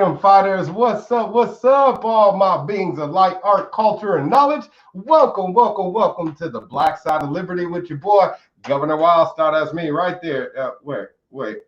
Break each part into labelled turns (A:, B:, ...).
A: freedom fighters. What's up, all my beings of light, art, culture, and knowledge? Welcome to the Black Side of Liberty with your boy, Governor Wildstar. That's me right there. Wait,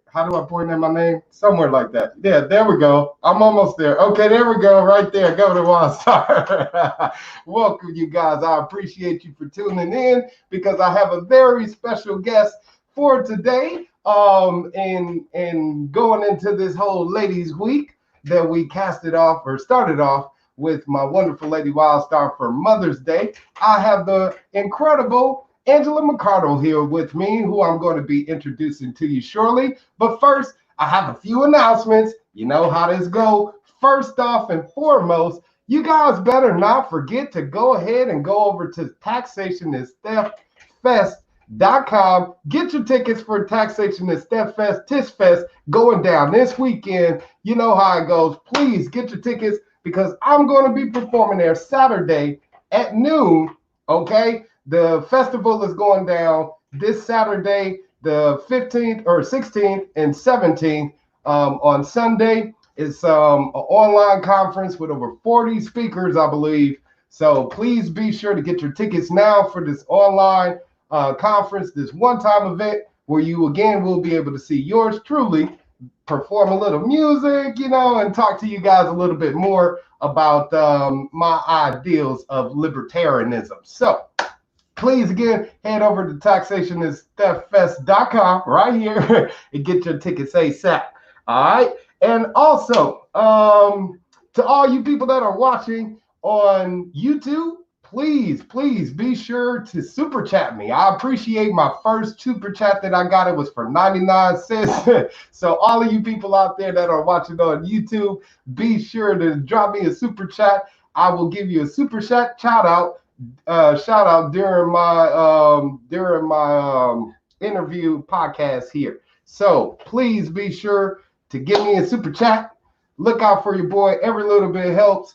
A: how do I point in my name? Somewhere like that. Yeah, there we go. I'm almost there. Okay, there we go, right there, Governor Wildstar. Welcome, you guys. I appreciate you for tuning in because I have a very special guest for today. And going into this whole ladies week that we started off with my wonderful lady Wildstar for Mother's Day, I have the incredible Angela McArdle here with me, who I'm going to be introducing to you shortly. But first, I have a few announcements. You know how this go. First off and foremost, you guys better not forget to go ahead and go over to Taxation is Theft Fest.com. Get your tickets for Taxation is Theft Fest, TIS Fest, going down this weekend. You know how it goes. Please get your tickets because I'm going to be performing there Saturday at noon. Okay, the festival is going down this Saturday, the 15th or 16th and 17th. On Sunday, it's an online conference with over 40 speakers, I believe. So please be sure to get your tickets now for this online conference, this one-time event where you again will be able to see yours truly perform a little music, and talk to you guys a little bit more about my ideals of libertarianism. So please again head over to taxationistheftfest.com right here and get your tickets ASAP. All right, and also to all you people that are watching on YouTube, please be sure to super chat me. I appreciate my first super chat that I got. It was for 99 cents. So all of you people out there that are watching on YouTube, be sure to drop me a super chat. I will give you a super chat shout out during my interview podcast here. So please be sure to give me a super chat. Look out for your boy. Every little bit helps.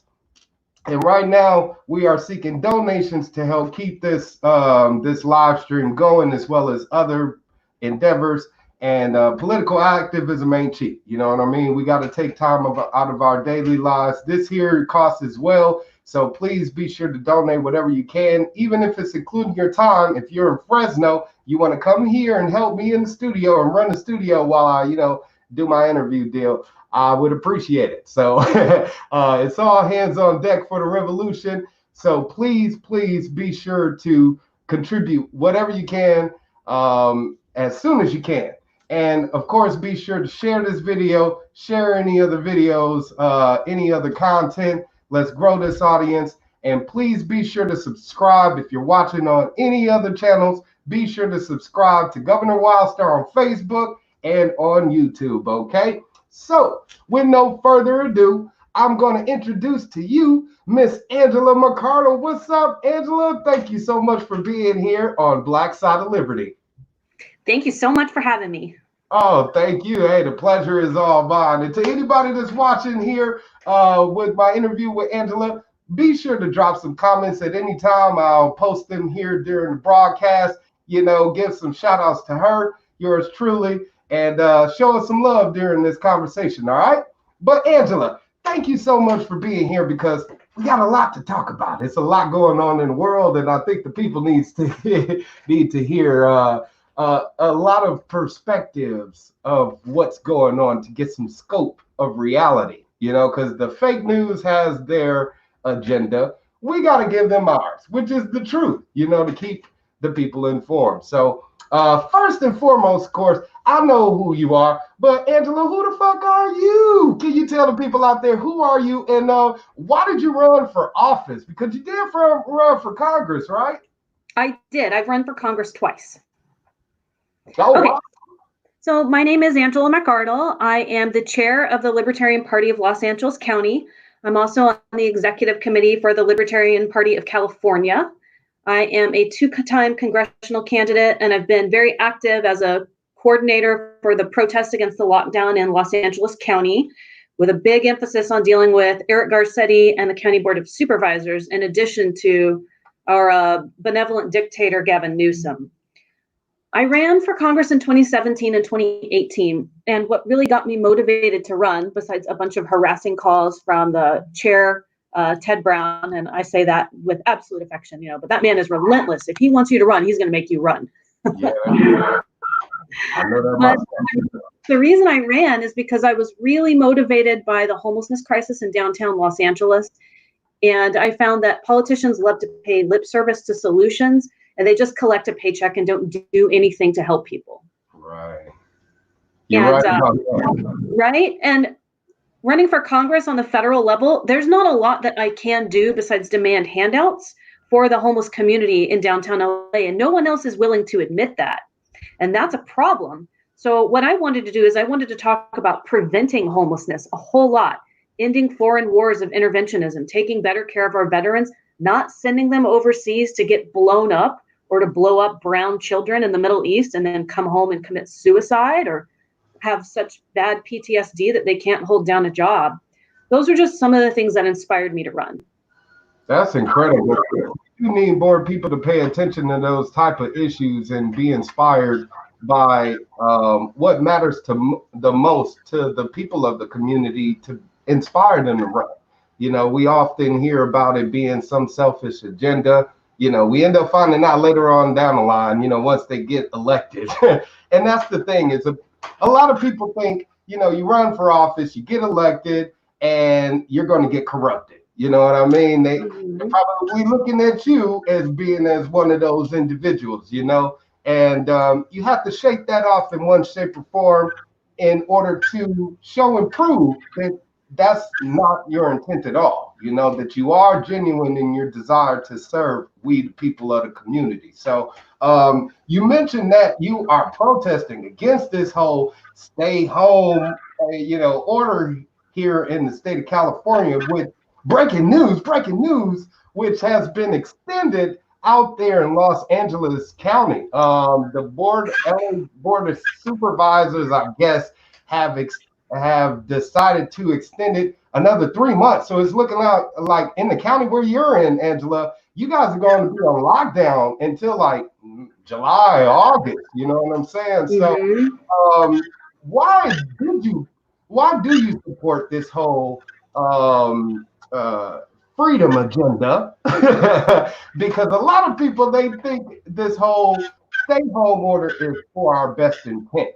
A: And right now, we are seeking donations to help keep this live stream going, as well as other endeavors. And political activism ain't cheap. You know what I mean? We got to take time out of our daily lives. This here costs as well. So please be sure to donate whatever you can, even if it's including your time. If you're in Fresno, you want to come here and help me in the studio and run the studio while I, do my interview deal, I would appreciate it. So it's all hands on deck for the revolution. So please be sure to contribute whatever you can as soon as you can. And of course, be sure to share this video, share any other videos, any other content. Let's grow this audience. And please be sure to subscribe. If you're watching on any other channels, be sure to subscribe to Governor Wildstar on Facebook and on YouTube, okay? So, with no further ado, I'm going to introduce to you Miss Angela McArdle. What's up, Angela? Thank you so much for being here on Black Side of Liberty.
B: Thank you so much for having me.
A: Oh, thank you. Hey, the pleasure is all mine. And to anybody that's watching here with my interview with Angela, be sure to drop some comments at any time. I'll post them here during the broadcast. Give some shout outs to her, yours truly, and show us some love during this conversation, all right? But Angela, thank you so much for being here because we got a lot to talk about. It's a lot going on in the world, and I think the people need to hear a lot of perspectives of what's going on to get some scope of reality, because the fake news has their agenda. We got to give them ours, which is the truth, to keep the people informed. So first and foremost, of course, I know who you are, but Angela, who the fuck are you? Can you tell the people out there, who are you, and why did you run for office? Because you did run for Congress, right?
B: I did. I've run for Congress twice.
A: Oh,
B: okay.
A: Wow.
B: So my name is Angela McArdle. I am the chair of the Libertarian Party of Los Angeles County. I'm also on the executive committee for the Libertarian Party of California. I am a two-time congressional candidate, and I've been very active as a coordinator for the protests against the lockdown in Los Angeles County, with a big emphasis on dealing with Eric Garcetti and the County Board of Supervisors, in addition to our benevolent dictator, Gavin Newsom. I ran for Congress in 2017 and 2018. And what really got me motivated to run, besides a bunch of harassing calls from the chair, Ted Brown, and I say that with absolute affection, but that man is relentless. If he wants you to run, he's going to make you run.
A: Yeah, I know that
B: But
A: myself.
B: the reason I ran is because I was really motivated by the homelessness crisis in downtown Los Angeles. And I found that politicians love to pay lip service to solutions, and they just collect a paycheck and don't do anything to help people.
A: Right. You're
B: And
A: right about that.
B: right. And running for Congress on the federal level, there's not a lot that I can do besides demand handouts for the homeless community in downtown LA. And no one else is willing to admit that. And that's a problem. So what I wanted to do is I wanted to talk about preventing homelessness a whole lot, ending foreign wars of interventionism, taking better care of our veterans, not sending them overseas to get blown up or to blow up brown children in the Middle East and then come home and commit suicide or have such bad PTSD that they can't hold down a job. Those are just some of the things that inspired me to run.
A: That's incredible. You need more people to pay attention to those type of issues and be inspired by what matters to the most to the people of the community to inspire them to run. We often hear about it being some selfish agenda. We end up finding out later on down the line, once they get elected. And that's the thing is a lot of people think, you run for office, you get elected, and you're going to get corrupted. You know what I mean? They're probably looking at you as being as one of those individuals, and you have to shake that off in one shape or form in order to show and prove that that's not your intent at all, that you are genuine in your desire to serve we the people of the community. So you mentioned that you are protesting against this whole stay home, order here in the state of California with breaking news, which has been extended out there in Los Angeles County. The LA Board of Supervisors, I guess, have decided to extend it another 3 months. So it's looking like in the county where you're in, Angela, you guys are going to be on lockdown until like July, August. You know what I'm saying? So why do you support this whole freedom agenda? Because a lot of people, they think this whole stay home order is for our best intent.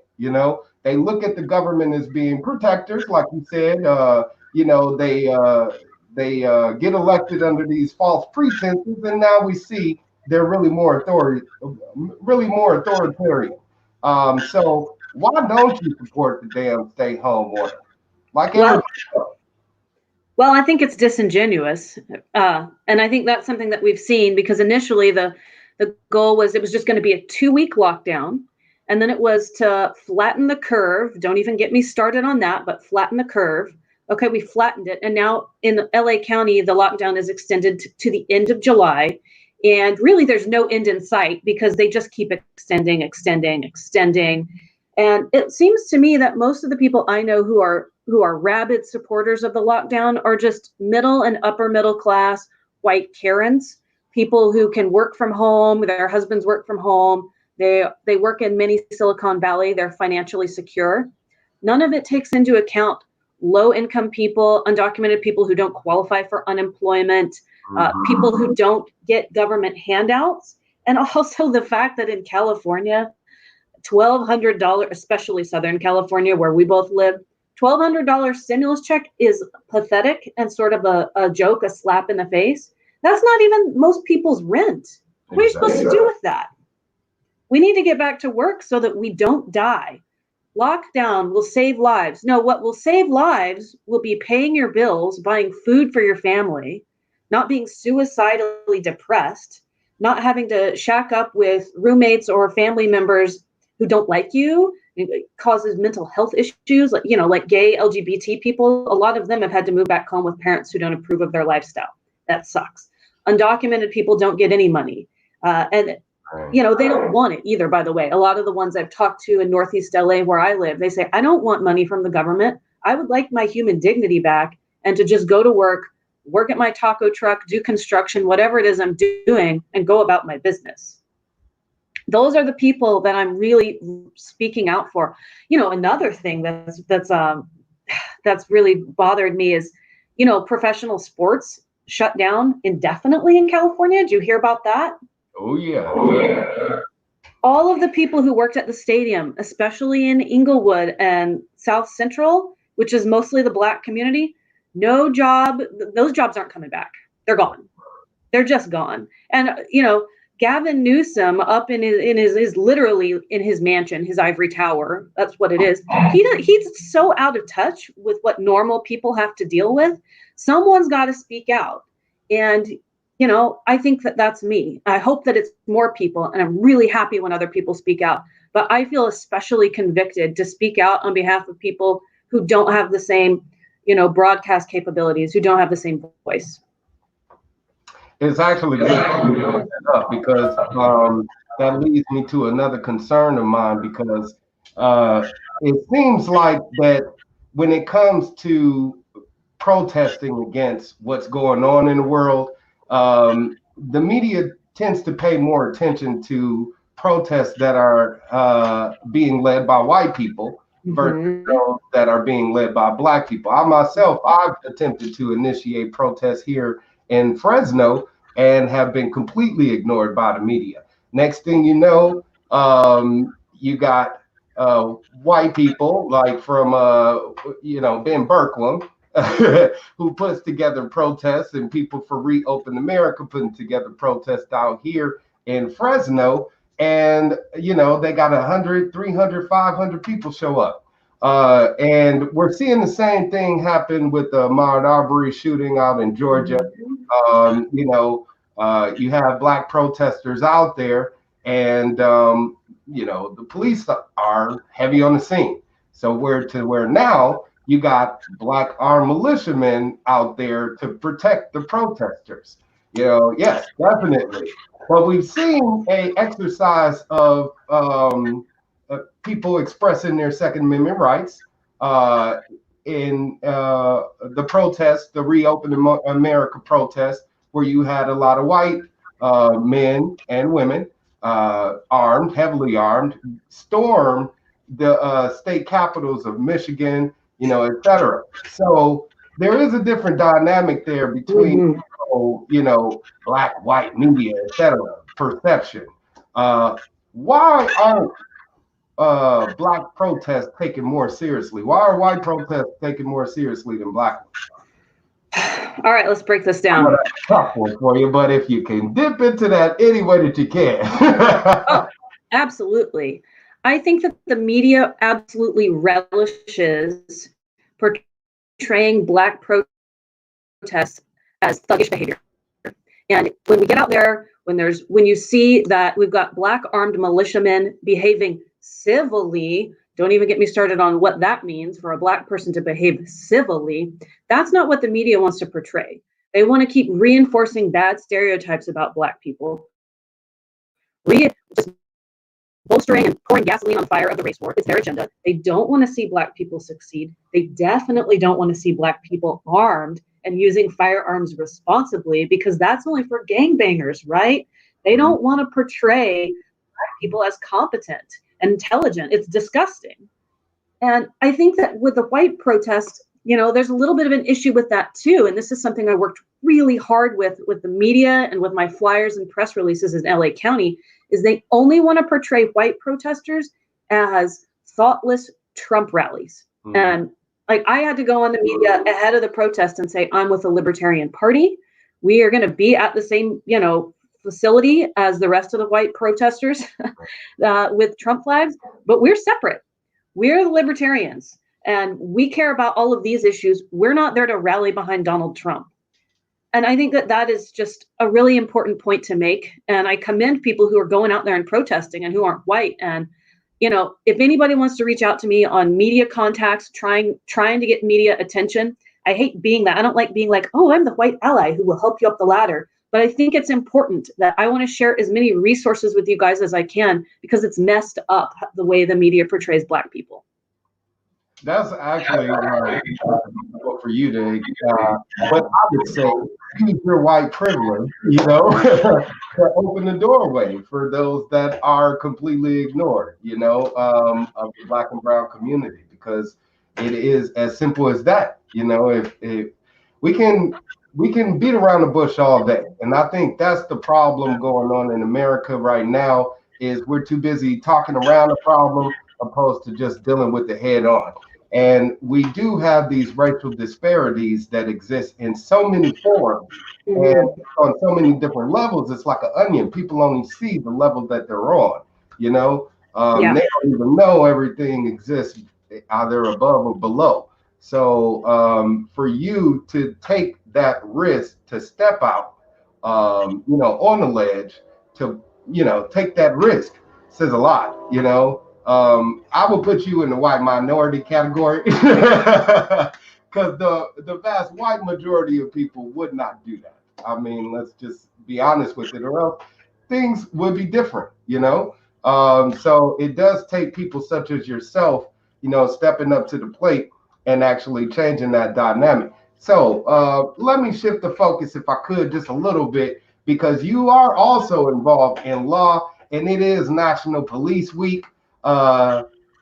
A: They look at the government as being protectors, like you said. They get elected under these false pretenses, and now we see they're really more authoritarian. So why don't you support the damn stay home order? Like everybody else.
B: Well, I think it's disingenuous. And I think that's something that we've seen because initially the goal was it was just going to be a 2-week lockdown. And then it was to flatten the curve. Don't even get me started on that, but flatten the curve. Okay, we flattened it. And now in LA County, the lockdown is extended to the end of July. And really, there's no end in sight because they just keep extending. And it seems to me that most of the people I know who are rabid supporters of the lockdown are just middle and upper middle class white Karens, people who can work from home, their husbands work from home, they work in mini Silicon Valley, they're financially secure. None of it takes into account low income people, undocumented people who don't qualify for unemployment, people who don't get government handouts, and also the fact that in California, $1,200, especially Southern California, where we both live, $1,200 stimulus check is pathetic and sort of a joke, a slap in the face. That's not even most people's rent. What are you supposed to do with that? We need to get back to work so that we don't die. Lockdown will save lives. No, what will save lives will be paying your bills, buying food for your family, not being suicidally depressed, not having to shack up with roommates or family members who don't like you. It causes mental health issues, like gay LGBT people. A lot of them have had to move back home with parents who don't approve of their lifestyle. That sucks. Undocumented people don't get any money. And they don't want it either, by the way. A lot of the ones I've talked to in Northeast LA where I live, they say, I don't want money from the government. I would like my human dignity back and to just go to work at my taco truck, do construction, whatever it is I'm doing, and go about my business. Those are the people that I'm really speaking out for. Another thing that's really bothered me is, professional sports shut down indefinitely in California. Did you hear about that?
A: Oh yeah.
B: All of the people who worked at the stadium, especially in Inglewood and South Central, which is mostly the Black community, those jobs aren't coming back. They're gone. They're just gone. And, Gavin Newsom up is literally in his mansion, his ivory tower. That's what it is. He's so out of touch with what normal people have to deal with. Someone's got to speak out. And, I think that's me. I hope that it's more people, and I'm really happy when other people speak out. But I feel especially convicted to speak out on behalf of people who don't have the same, broadcast capabilities, who don't have the same voice.
A: It's actually good to bring that up because that leads me to another concern of mine, because it seems like that when it comes to protesting against what's going on in the world, the media tends to pay more attention to protests that are being led by white people versus those that are being led by Black people. I've attempted to initiate protests here in Fresno and have been completely ignored by the media. Next thing you know, you got white people like from Ben Berkland, who puts together protests, and people for Reopen America putting together protests out here in Fresno, and they got 100, 300, 500 people show up. And we're seeing the same thing happen with the Ahmaud Arbery shooting out in Georgia. You have Black protesters out there, and the police are heavy on the scene. So where now you got Black armed militiamen out there to protect the protesters. Yes, definitely. But we've seen a exercise of people expressing their Second Amendment rights in the protest, the Reopen America protest, where you had a lot of white men and women, heavily armed, storm the state capitals of Michigan, et cetera. So there is a different dynamic there between, Black, white media, et cetera, perception. Why aren't Black protests taken more seriously? Why are white protests taken more seriously than Black ones?
B: All right, let's break this down.
A: That's a tough one for you, but if you can dip into that any way that you can.
B: Oh, absolutely. I think that the media absolutely relishes portraying Black protests as thuggish behavior. And when we get out there, when you see that we've got Black armed militiamen behaving civilly, don't even get me started on what that means for a Black person to behave civilly. That's not what the media wants to portray. They want to keep reinforcing bad stereotypes about Black people, just bolstering and pouring gasoline on the fire of the race war. It's their agenda. They don't want to see Black people succeed. They definitely don't want to see Black people armed and using firearms responsibly, because that's only for gangbangers, right? They don't want to portray Black people as competent and intelligent. It's disgusting. And I think that with the white protest, there's a little bit of an issue with that too. And this is something I worked really hard with the media and with my flyers and press releases in LA County, is they only want to portray white protesters as thoughtless Trump rallies. And I had to go on the media ahead of the protest and say, I'm with the Libertarian Party. We are going to be at the same, facility as the rest of the white protesters with Trump flags, but we're separate. We're the Libertarians, and we care about all of these issues. We're not there to rally behind Donald Trump. And I think that is just a really important point to make. And I commend people who are going out there and protesting and who aren't white. And, if anybody wants to reach out to me on media contacts, trying to get media attention, I hate being that. I don't like being like, oh, I'm the white ally who will help you up the ladder. But I think it's important that I want to share as many resources with you guys as I can, because it's messed up the way the media portrays Black people.
A: That's actually difficult for you to, but I would say use your white privilege, to open the doorway for those that are completely ignored, of the Black and brown community, because it is as simple as that. If we can beat around the bush all day, and I think that's the problem going on in America right now. Is we're too busy talking around the problem opposed to just dealing with it head on. And we do have these racial disparities that exist in so many forms and on so many different levels. It's like an onion. People only see the level that they're on,
B: Yeah.
A: They don't even know everything exists either above or below. So for you to take that risk to step out, on the ledge, to, take that risk says a lot, I will put you in the white minority category because the vast white majority of people would not do that. I mean, let's just be honest with it, or else things would be different, So it does take people such as yourself, stepping up to the plate and actually changing that dynamic. So let me shift the focus, if I could, just a little bit, because you are also involved in law, and it is National Police Week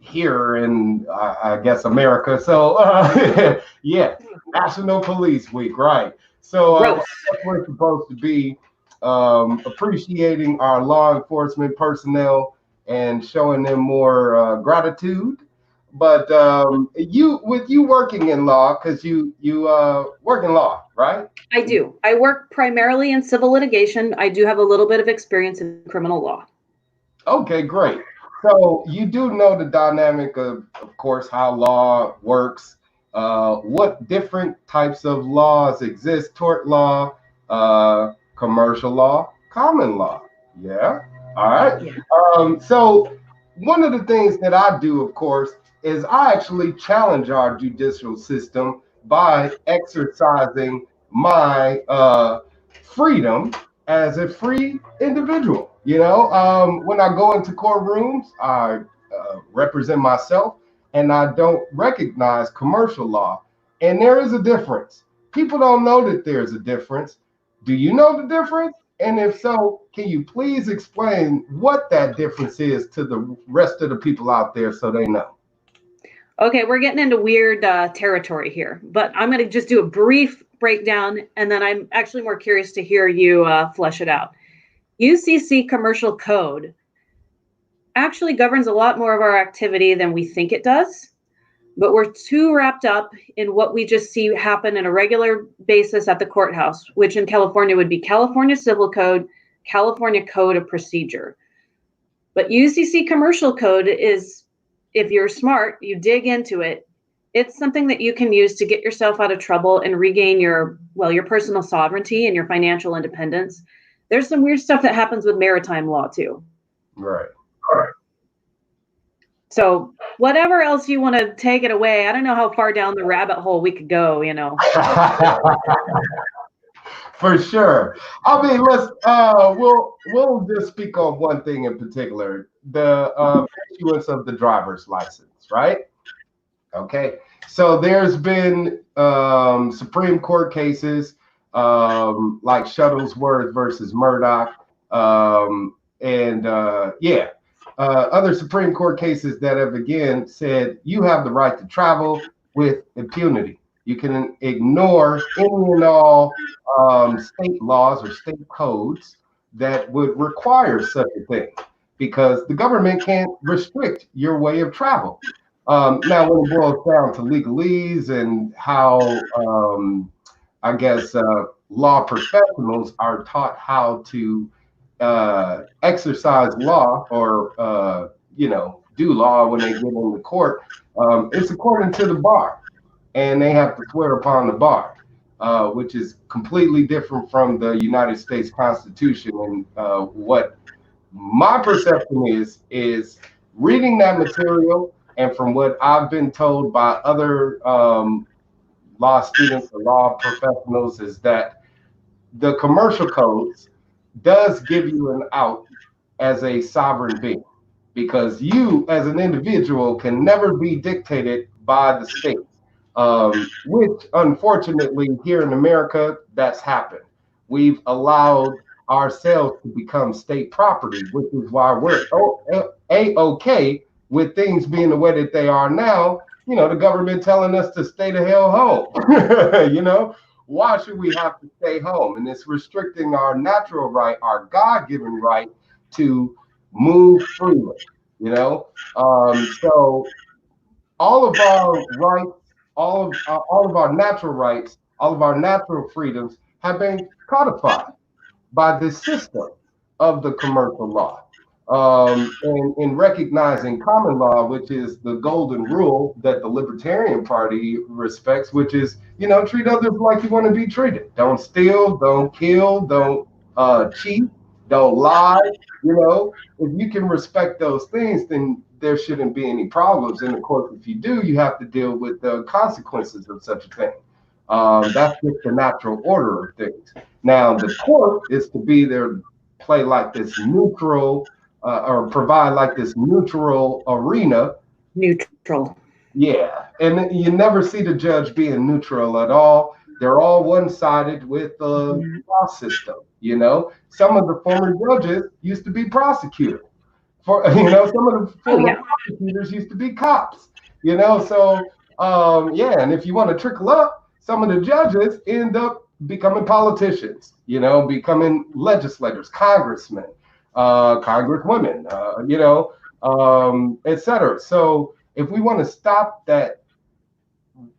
A: here in, I guess, America. So yeah, National Police Week, right? So we're supposed to be appreciating our law enforcement personnel and showing them more gratitude. But with you working in law, because you work in law, right?
B: I do. I work primarily in civil litigation. I do have a little bit of experience in criminal law.
A: Okay, great. So you do know the dynamic of course, how law works. What different types of laws exist? Tort law, commercial law, common law. Yeah. All right.
B: Yeah.
A: So one of the things that I do, of course, is I actually challenge our judicial system by exercising my freedom as a free individual. When I go into courtrooms, I represent myself, and I don't recognize commercial law. And there is a difference. People don't know that there's a difference. Do you know the difference? And if so, can you please explain what that difference is to the rest of the people out there so they know?
B: Okay, we're getting into weird territory here, but I'm going to just do a brief breakdown, and then I'm actually more curious to hear you flesh it out. UCC Commercial Code actually governs a lot more of our activity than we think it does, but we're too wrapped up in what we just see happen on a regular basis at the courthouse, which in California would be California Civil Code, California Code of Procedure. But UCC Commercial Code is, if you're smart, you dig into it, it's something that you can use to get yourself out of trouble and regain your personal sovereignty and your financial independence. There's some weird stuff that happens with maritime law too.
A: Right.
B: So whatever else you want to take it away, I don't know how far down the rabbit hole we could go,
A: For sure. I mean, let's we'll just speak on one thing in particular: the issuance of the driver's license, right? Okay. So there's been Supreme Court cases like Shuttlesworth versus Murdoch, other Supreme Court cases that have again said you have the right to travel with impunity. You can ignore any and all state laws or state codes that would require such a thing, because the government can't restrict your way of travel. Now, when it boils down to legalese and how, I guess, law professionals are taught how to exercise law or, do law when they get into court, it's according to the bar, and they have to swear upon the bar, which is completely different from the United States Constitution. And what my perception is reading that material, and from what I've been told by other law students or law professionals, is that the commercial codes does give you an out as a sovereign being, because you as an individual can never be dictated by the state. which unfortunately here in America, that's happened. We've allowed ourselves to become state property, which is why we're A-okay with things being the way that they are now. You know, the government telling us to stay the hell home. You know, why should we have to stay home? And it's restricting our natural right, our God-given right to move freely, you know? So all of our rights, all of our natural rights, all of our natural freedoms have been codified by the system of the commercial law. And in recognizing common law, which is the golden rule that the Libertarian Party respects, which is, you know, treat others like you want to be treated. Don't steal, don't kill, don't cheat, don't lie. You know, if you can respect those things, then there shouldn't be any problems. And of course, if you do, you have to deal with the consequences of such a thing. That's just the natural order of things. Now, the court is to be there, play like this neutral, or provide like this neutral arena.
B: Neutral.
A: Yeah, and you never see the judge being neutral at all. They're all one-sided with the law system. You know, some of the former judges used to be prosecutors. Some of the former prosecutors used to be cops. You know, so yeah, and if you want to trickle up, some of the judges end up becoming politicians. You know, becoming legislators, congressmen, congresswomen. Etc. So if we want to stop that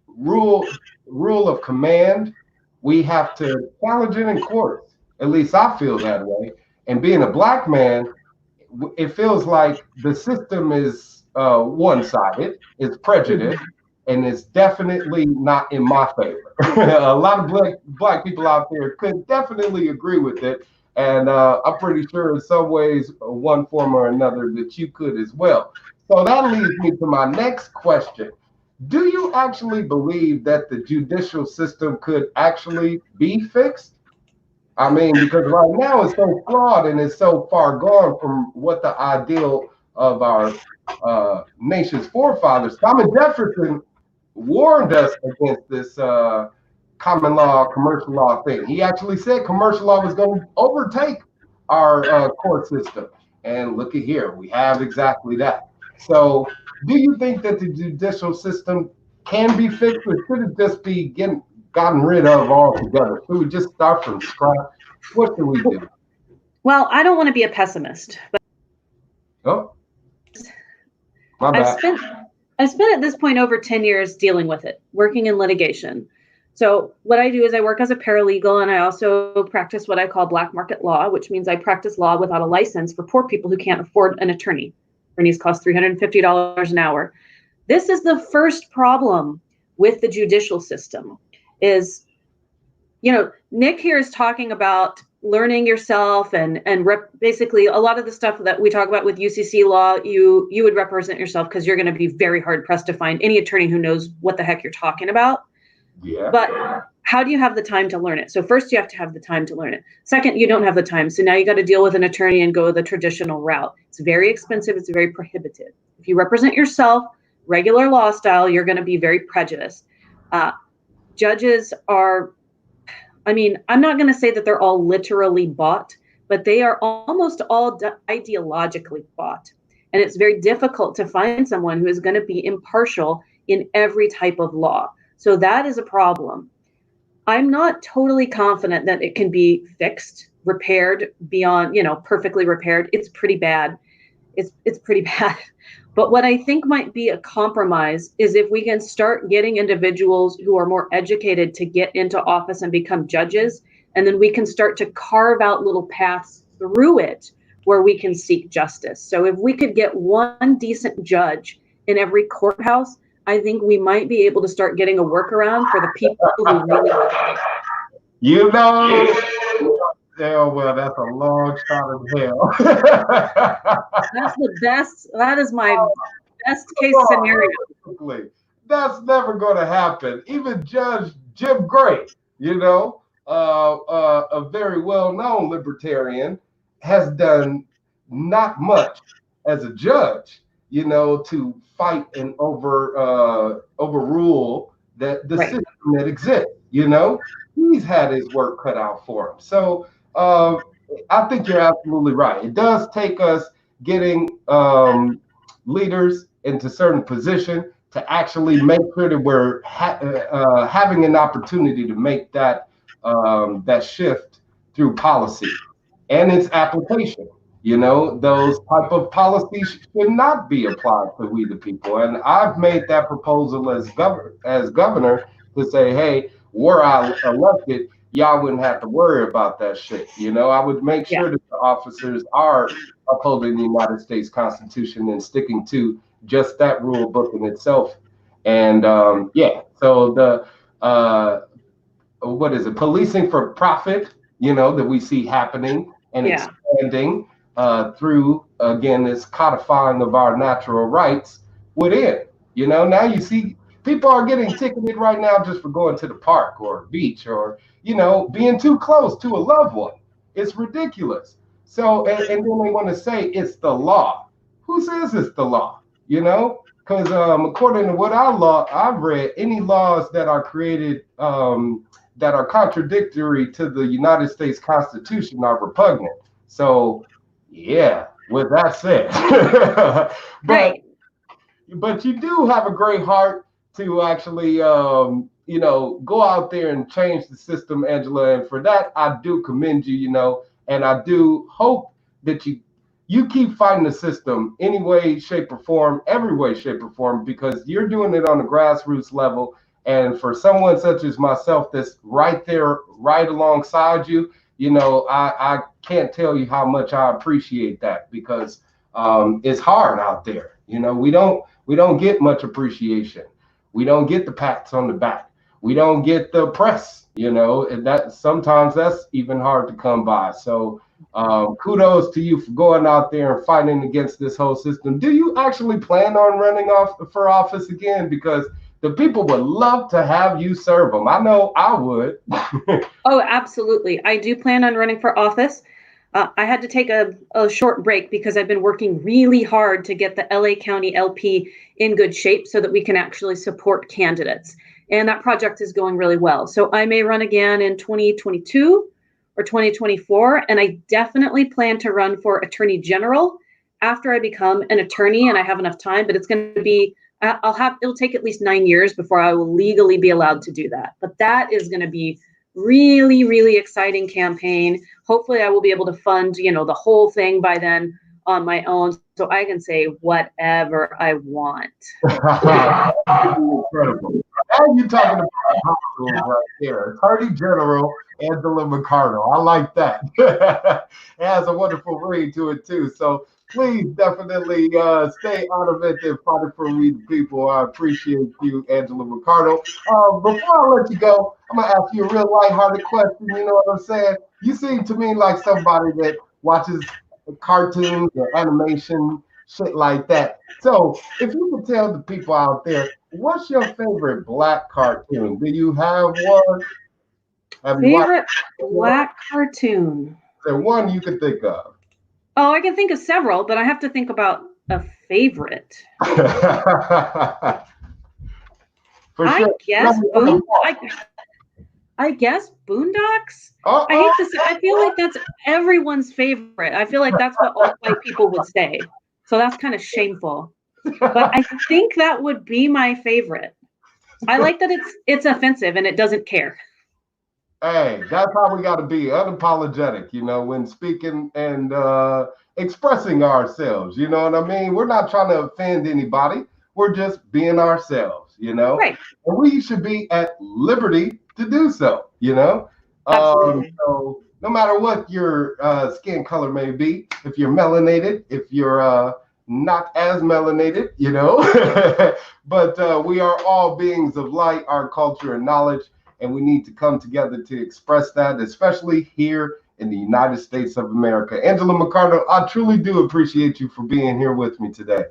A: rule of command, we have to challenge it in court. At least I feel that way. And being a black man, it feels like the system is one-sided, it's prejudiced, and it's definitely not in my favor. A lot of black people out there could definitely agree with it. And I'm pretty sure in some ways, one form or another, that you could as well. So that leads me to my next question. Do you actually believe that the judicial system could actually be fixed? I mean, because right now it's so flawed and it's so far gone from what the ideal of our nation's forefathers. Thomas Jefferson warned us against this common law, commercial law thing. He actually said commercial law was going to overtake our court system. And look at here, we have exactly that. So do you think that the judicial system can be fixed, or should it just be gotten rid of altogether? Should we just start from scratch? What do we do?
B: Well, I don't want to be a pessimist, but
A: my bad.
B: I've spent at this point over 10 years dealing with it, working in litigation. So what I do is I work as a paralegal, and I also practice what I call black market law, which means I practice law without a license for poor people who can't afford an attorney. Attorneys cost $350 an hour. This is the first problem with the judicial system is, Nick here is talking about learning yourself and basically a lot of the stuff that we talk about with UCC law, you would represent yourself because you're going to be very hard pressed to find any attorney who knows what the heck you're talking about.
A: Yeah.
B: But how do you have the time to learn it? So first you have to have the time to learn it. Second, you don't have the time. So now you got to deal with an attorney and go the traditional route. It's very expensive. It's very prohibitive. If you represent yourself, regular law style, you're going to be very prejudiced. Judges are, I'm not going to say that they're all literally bought, but they are almost all ideologically bought. And it's very difficult to find someone who is going to be impartial in every type of law. So that is a problem. I'm not totally confident that it can be fixed, repaired beyond, perfectly repaired. It's pretty bad. It's pretty bad. But what I think might be a compromise is if we can start getting individuals who are more educated to get into office and become judges, and then we can start to carve out little paths through it where we can seek justice. So if we could get one decent judge in every courthouse, I think we might be able to start getting a workaround for the people who really.
A: Well, that's a long shot of hell.
B: That's the best. That is my best case scenario.
A: That's never going to happen. Even Judge Jim Gray, a very well-known libertarian, has done not much as a judge, to fight and overrule the
B: Right.
A: system that exists. You know, he's had his work cut out for him. So I think you're absolutely right. It does take us getting leaders into certain position to actually make sure that we're having an opportunity to make that shift through policy and its application. You know, those type of policies should not be applied to we the people. And I've made that proposal as governor to say, hey, were I elected, y'all wouldn't have to worry about that shit. You know, I would make
B: Yeah.
A: sure that the officers are upholding the United States Constitution and sticking to just that rule book in itself. And yeah, so the what is it, policing for profit, you know, that we see happening and
B: Yeah.
A: expanding through, again, this codifying of our natural rights within. You know, now you see people are getting ticketed right now just for going to the park or beach or, you know, being too close to a loved one. It's ridiculous. So, and then they want to say it's the law. Who says it's the law? You know, because according to what I've read, any laws that are created that are contradictory to the United States Constitution are repugnant. So, yeah, with that said,
B: Right.
A: but you do have a great heart to actually, you know, go out there and change the system, Angela. And for that, I do commend you, you know, and I do hope that you keep fighting the system any way, shape, or form, every way, shape, or form, because you're doing it on a grassroots level. And for someone such as myself that's right there, right alongside you, you know, I can't tell you how much I appreciate that because it's hard out there. You know, we don't get much appreciation. We don't get the pats on the back. We don't get the press, you know, and that sometimes that's even hard to come by. So kudos to you for going out there and fighting against this whole system. Do you actually plan on running for office again? Because the people would love to have you serve them. I know I would.
B: Oh, absolutely. I do plan on running for office. I had to take a short break because I've been working really hard to get the LA County LP in good shape so that we can actually support candidates. And that project is going really well. So I may run again in 2022 or 2024. And I definitely plan to run for Attorney General after I become an attorney and I have enough time. But it's going to be, it'll take at least 9 years before I will legally be allowed to do that. But that is going to be really, really exciting campaign. Hopefully I will be able to fund, you know, the whole thing by then on my own, so I can say whatever I want.
A: Incredible. Now you're talking about right there. Attorney General Angela McArdle. I like that. It has a wonderful ring to it too. So please definitely stay out of it and fight it for we the people. I appreciate you, Angela McArdle. Before I let you go, I'm gonna ask you a real lighthearted question. You know what I'm saying? You seem to me like somebody that watches cartoons or animation, shit like that. So if you could tell the people out there, what's your favorite Black cartoon? Do you have one?
B: Favorite Black cartoon?
A: Is there one you could think of?
B: Oh, I can think of several, but I have to think about a favorite.
A: For sure.
B: I guess Boondocks. I hate to say, I feel like that's everyone's favorite. I feel like that's what all white people would say. So that's kind of shameful. But I think that would be my favorite. I like that it's offensive and it doesn't care.
A: Hey, that's how we got to be, unapologetic, you know, when speaking and expressing ourselves. You know what I mean? We're not trying to offend anybody. We're just being ourselves, you know?
B: Right.
A: And we should be at liberty to do so, you know? So no matter what your skin color may be, if you're melanated, if you're not as melanated, you know, but we are all beings of light, our culture and knowledge, and we need to come together to express that, especially here in the United States of America. Angela McArdle, I truly do appreciate you for being here with me today.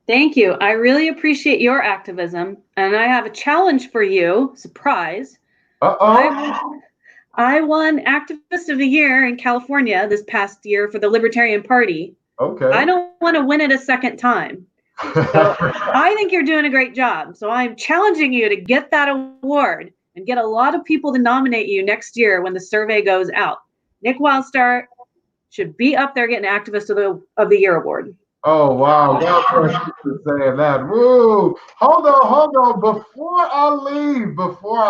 B: Thank you. I really appreciate your activism, and I have a challenge for you. Surprise. I won Activist of the Year in California this past year for the Libertarian Party.
A: Okay.
B: I don't want to win it a second time. So I think you're doing a great job. So I'm challenging you to get that award and get a lot of people to nominate you next year when the survey goes out. Nick Wildstar should be up there getting Activist of the Year award.
A: Oh, wow. God bless you for saying that. Woo. Hold on. Before I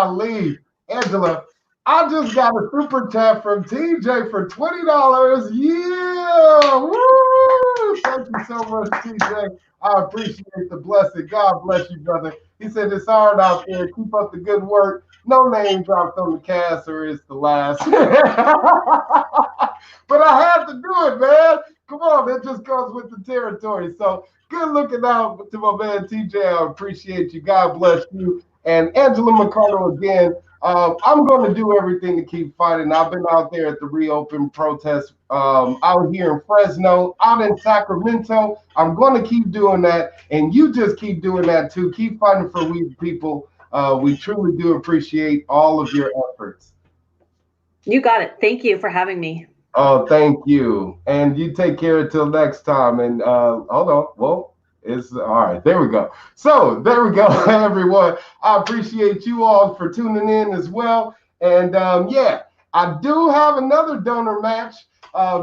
A: leave, Angela, I just got a super chat from TJ for $20. Yeah. Woo. Thank you so much, TJ. I appreciate the blessing. God bless you, brother. He said it's hard out there. Keep up the good work. No name dropped on the cast, or it's the last. But I had to do it, man. Come on, it just goes with the territory. So good looking out to my man TJ. I appreciate you. God bless you. And Angela McArdle again. I'm going to do everything to keep fighting. I've been out there at the reopen protest out here in Fresno, out in Sacramento. I'm going to keep doing that. And you just keep doing that too. Keep fighting for we people. We truly do appreciate all of your efforts.
B: You got it. Thank you for having me.
A: Oh, thank you. And you take care until next time. And hold on. Well, it's all right. There we go. So there we go, everyone. I appreciate you all for tuning in as well. And yeah, I do have another donor match.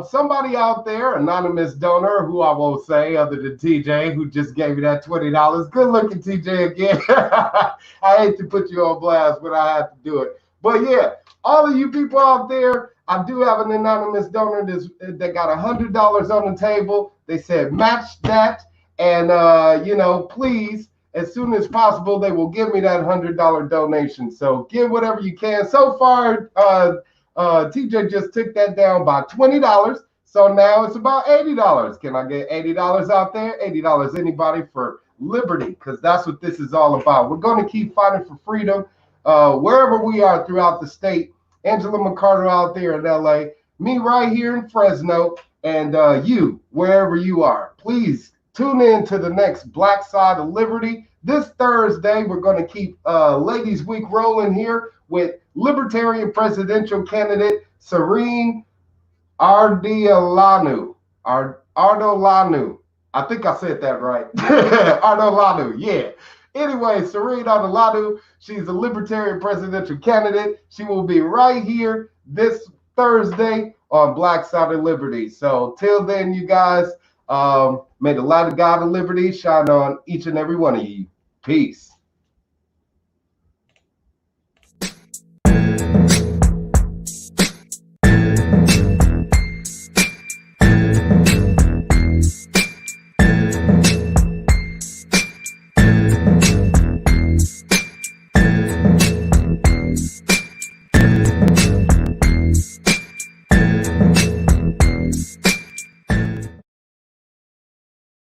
A: Somebody out there, anonymous donor, who I won't say other than TJ, who just gave me that $20. Good looking, TJ, again. I hate to put you on blast, but I have to do it. But yeah, all of you people out there, I do have an anonymous donor that got $100 on the table. They said match that, and you know, please, as soon as possible, they will give me that $100 donation. So give whatever you can. So far, TJ just took that down by $20. So now it's about $80. Can I get $80 out there? $80 anybody for liberty, because that's what this is all about. We're going to keep fighting for freedom wherever we are throughout the state. Angela McArdle out there in LA, me right here in Fresno, and you, wherever you are. Please tune in to the next Black Side of Liberty. This Thursday, we're going to keep Ladies Week rolling here with Libertarian Presidential Candidate Serene Ardolanu. I think I said that right. Ardolanu, yeah. Anyway, Serene Ardolanu, she's a Libertarian presidential candidate. She will be right here this Thursday on Black Side of Liberty. So till then, you guys, may the light of God of liberty shine on each and every one of you. Peace.